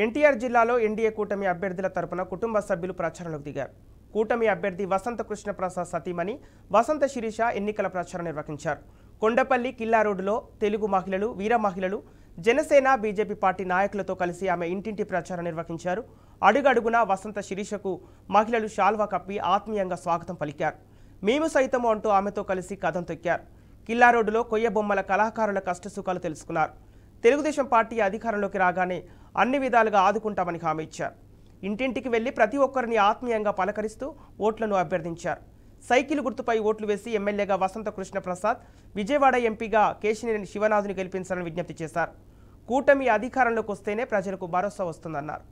ఎన్టీఆర్ జిల్లాలో ఎన్డీఏ కూటమి అభ్యర్థుల తరపున కుటుంబ సభ్యులు ప్రచారంలోకి దిగారు. కూటమి అభ్యర్థి వసంత కృష్ణప్రసాద్ సతీమణి వసంత శిరీష ఎన్నికల ప్రచారం నిర్వహించారు. కొండపల్లి కిల్లా రోడ్డులో తెలుగు మహిళలు, వీర మహిళలు, జనసేన, బీజేపీ పార్టీ నాయకులతో కలిసి ఆమె ఇంటింటి ప్రచారం నిర్వహించారు. అడుగడుగునా వసంత శిరీషకు మహిళలు శాల్వా కప్పి ఆత్మీయంగా స్వాగతం పలికారు. మేము సైతము అంటూ ఆమెతో కలిసి కథం తొక్కారు. కిల్లా రోడ్డులో కొయ్య బొమ్మల కళాకారుల కష్టసుఖాలు తెలుసుకున్నారు. తెలుగుదేశం పార్టీ అధికారంలోకి రాగానే అన్ని విధాలుగా ఆదుకుంటామని హామీ ఇచ్చారు. ఇంటింటికి వెళ్లి ప్రతి ఒక్కరిని ఆత్మీయంగా పలకరిస్తూ ఓట్లను అభ్యర్థించారు. సైకిల్ గుర్తుపై ఓట్లు వేసి ఎమ్మెల్యేగా వసంత కృష్ణప్రసాద్, విజయవాడ ఎంపీగా కేశినేని శివనాథుని గెలిపించాలని విజ్ఞప్తి చేశారు. కూటమి అధికారంలోకి వస్తేనే ప్రజలకు భరోసా వస్తుందన్నారు.